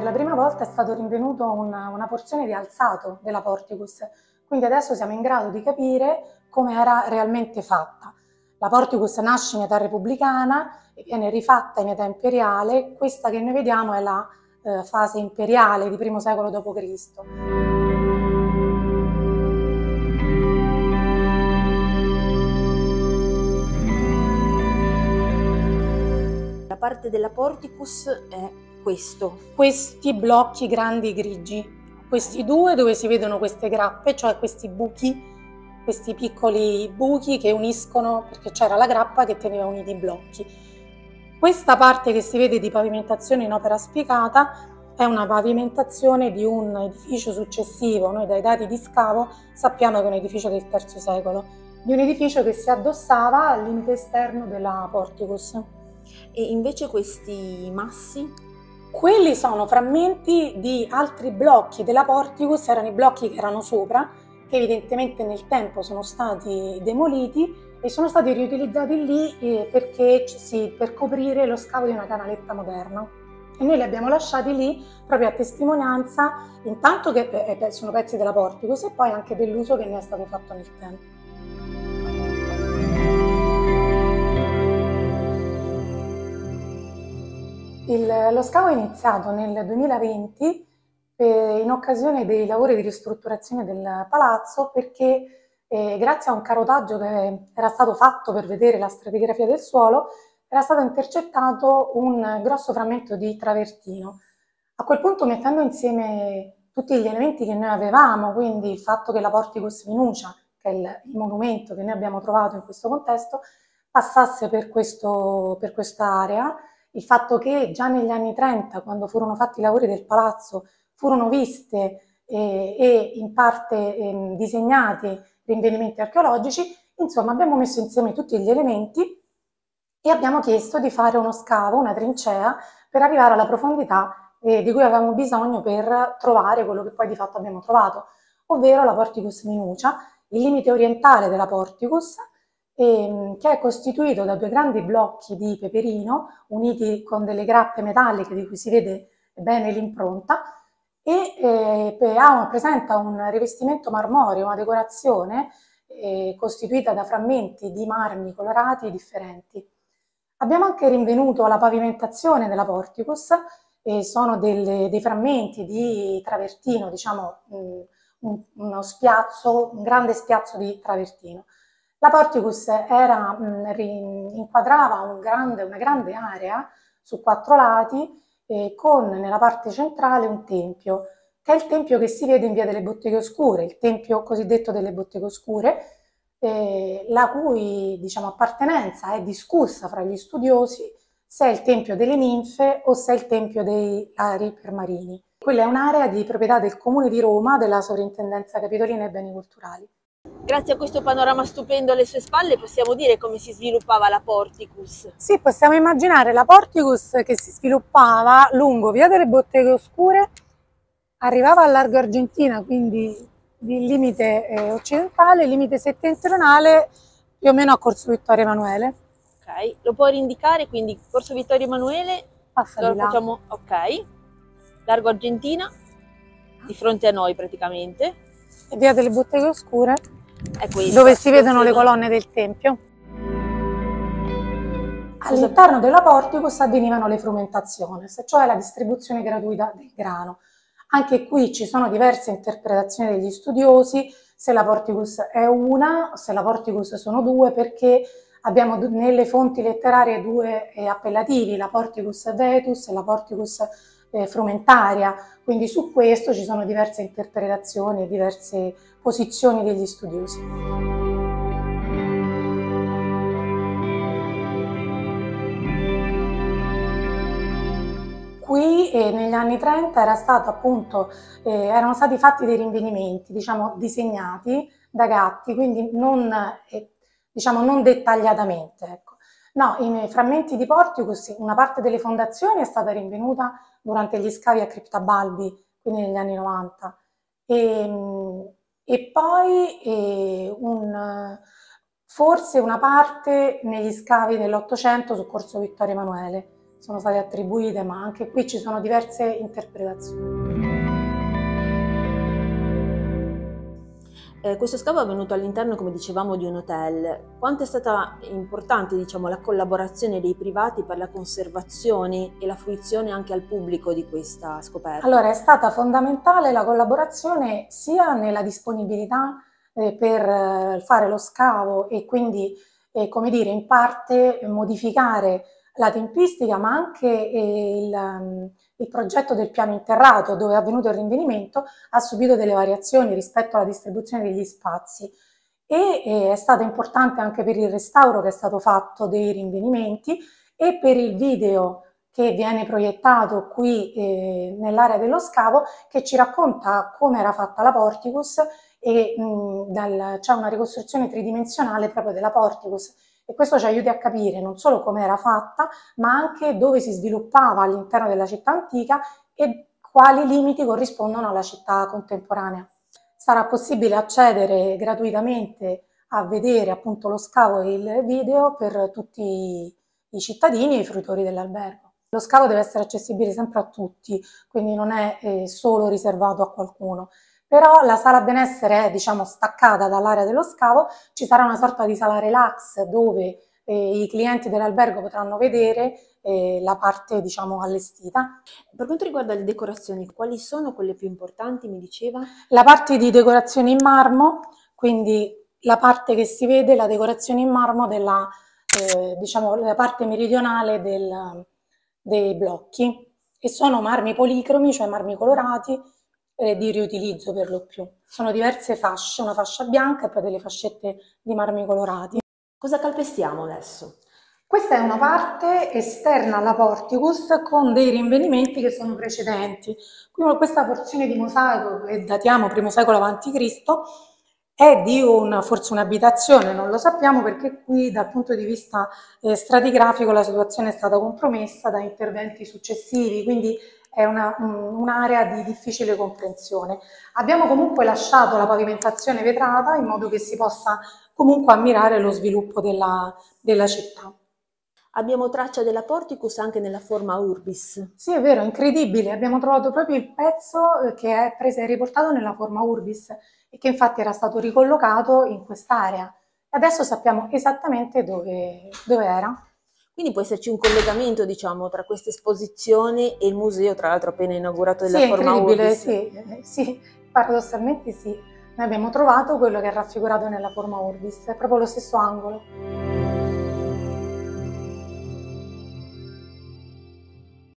Per la prima volta è stato rinvenuto una porzione di alzato della Porticus, quindi adesso siamo in grado di capire come era realmente fatta. La Porticus nasce in età repubblicana e viene rifatta in età imperiale. Questa che noi vediamo è la fase imperiale di I secolo d.C. La parte della Porticus è questo. Questi blocchi grandi grigi, questi due dove si vedono queste grappe, cioè questi buchi, questi piccoli buchi che uniscono, perché c'era la grappa che teneva uniti i blocchi. Questa parte che si vede di pavimentazione in opera spiegata è una pavimentazione di un edificio successivo. Noi dai dati di scavo sappiamo che è un edificio del III secolo, di un edificio che si addossava al limite esterno della Porticus. E invece questi massi? Quelli sono frammenti di altri blocchi della Porticus, erano i blocchi che erano sopra, che evidentemente nel tempo sono stati demoliti e sono stati riutilizzati lì per coprire lo scavo di una canaletta moderna. E noi li abbiamo lasciati lì proprio a testimonianza, intanto che sono pezzi della Porticus e poi anche dell'uso che ne è stato fatto nel tempo. Lo scavo è iniziato nel 2020 in occasione dei lavori di ristrutturazione del palazzo, perché grazie a un carotaggio che era stato fatto per vedere la stratigrafia del suolo era stato intercettato un grosso frammento di travertino. A quel punto, mettendo insieme tutti gli elementi che noi avevamo, quindi il fatto che la Porticus Minucia, che è il monumento che noi abbiamo trovato in questo contesto, passasse per questa area, il fatto che già negli anni 30, quando furono fatti i lavori del palazzo, furono viste e in parte disegnati rinvenimenti archeologici, insomma abbiamo messo insieme tutti gli elementi e abbiamo chiesto di fare uno scavo, una trincea, per arrivare alla profondità di cui avevamo bisogno per trovare quello che poi di fatto abbiamo trovato, ovvero la Porticus Minucia, il limite orientale della Porticus, che è costituito da due grandi blocchi di peperino uniti con delle grappe metalliche di cui si vede bene l'impronta e presenta un rivestimento marmoreo, una decorazione costituita da frammenti di marmi colorati differenti. Abbiamo anche rinvenuto la pavimentazione della Porticus, sono dei frammenti di travertino, diciamo un grande spiazzo di travertino. La Porticus inquadrava una grande area su 4 lati con nella parte centrale un tempio, che è il tempio che si vede in via delle Botteghe Oscure, il tempio cosiddetto delle Botteghe Oscure, la cui appartenenza è discussa fra gli studiosi se è il tempio delle ninfe o se è il tempio dei lari permarini. Quella è un'area di proprietà del Comune di Roma, della Sovrintendenza Capitolina ai Beni Culturali. Grazie a questo panorama stupendo alle sue spalle possiamo dire come si sviluppava la Porticus. Sì, possiamo immaginare la Porticus che si sviluppava lungo via delle Botteghe Oscure, arrivava al largo Argentina, quindi il limite occidentale, il limite settentrionale più o meno a Corso Vittorio Emanuele. Ok, lo può indicare, quindi Corso Vittorio Emanuele, Passa di là. facciamo, ok, largo Argentina, di fronte a noi praticamente. E via delle Botteghe Oscure, è questa, dove si vedono le colonne del tempio. All'interno della Porticus avvenivano le frumentaciones, cioè la distribuzione gratuita del grano. Anche qui ci sono diverse interpretazioni degli studiosi, se la Porticus è una, se la Porticus sono due, perché abbiamo nelle fonti letterarie due appellativi, la Porticus vetus e la Porticus frumentaria, quindi su questo ci sono diverse interpretazioni e diverse posizioni degli studiosi. Qui negli anni 30 erano stati fatti dei rinvenimenti, disegnati da Gatti, quindi non dettagliatamente. Ecco. No, i frammenti di Porticus, una parte delle fondazioni è stata rinvenuta durante gli scavi a Criptabalbi, quindi negli anni 90, e poi forse una parte negli scavi dell'Ottocento su Corso Vittorio Emanuele. sono state attribuite, ma anche qui ci sono diverse interpretazioni. Questo scavo è avvenuto all'interno, come dicevamo, di un hotel. Quanto è stata importante, diciamo, la collaborazione dei privati per la conservazione e la fruizione anche al pubblico di questa scoperta? Allora, è stata fondamentale la collaborazione sia nella disponibilità per fare lo scavo e quindi, come dire, in parte modificare la tempistica, ma anche il progetto del piano interrato dove è avvenuto il rinvenimento ha subito delle variazioni rispetto alla distribuzione degli spazi e è stato importante anche per il restauro che è stato fatto dei rinvenimenti e per il video che viene proiettato qui nell'area dello scavo, che ci racconta come era fatta la Porticus e c'è una ricostruzione tridimensionale proprio della Porticus e questo ci aiuta a capire non solo come era fatta, ma anche dove si sviluppava all'interno della città antica e quali limiti corrispondono alla città contemporanea. Sarà possibile accedere gratuitamente a vedere appunto lo scavo e il video per tutti i cittadini e i fruitori dell'albergo. Lo scavo deve essere accessibile sempre a tutti, quindi non è solo riservato a qualcuno. Però la sala benessere è, diciamo, staccata dall'area dello scavo, ci sarà una sorta di sala relax dove i clienti dell'albergo potranno vedere la parte, diciamo, allestita. Per quanto riguarda le decorazioni, quali sono quelle più importanti, mi diceva? La parte di decorazione in marmo, quindi la parte che si vede, la decorazione in marmo della, diciamo, la parte meridionale dei blocchi e sono marmi policromi, cioè marmi colorati di riutilizzo per lo più. Sono diverse fasce, una fascia bianca e poi delle fascette di marmi colorati. Cosa calpestiamo adesso? Questa è una parte esterna alla Porticus con dei rinvenimenti che sono precedenti. Quindi questa porzione di mosaico che datiamo I secolo a.C. è di forse un'abitazione, non lo sappiamo perché qui dal punto di vista stratigrafico la situazione è stata compromessa da interventi successivi, quindi è un'area di difficile comprensione. Abbiamo comunque lasciato la pavimentazione vetrata in modo che si possa comunque ammirare lo sviluppo della città. Abbiamo traccia della Porticus anche nella forma Urbis. Sì, è vero, incredibile. Abbiamo trovato proprio il pezzo che è riportato nella forma Urbis e che infatti era stato ricollocato in quest'area. Adesso sappiamo esattamente dove era. Quindi può esserci un collegamento, diciamo, tra questa esposizione e il museo, tra l'altro appena inaugurato della Sì, è forma incredibile, Urbis. sì, paradossalmente sì. Noi abbiamo trovato quello che è raffigurato nella forma Urbis, è proprio lo stesso angolo.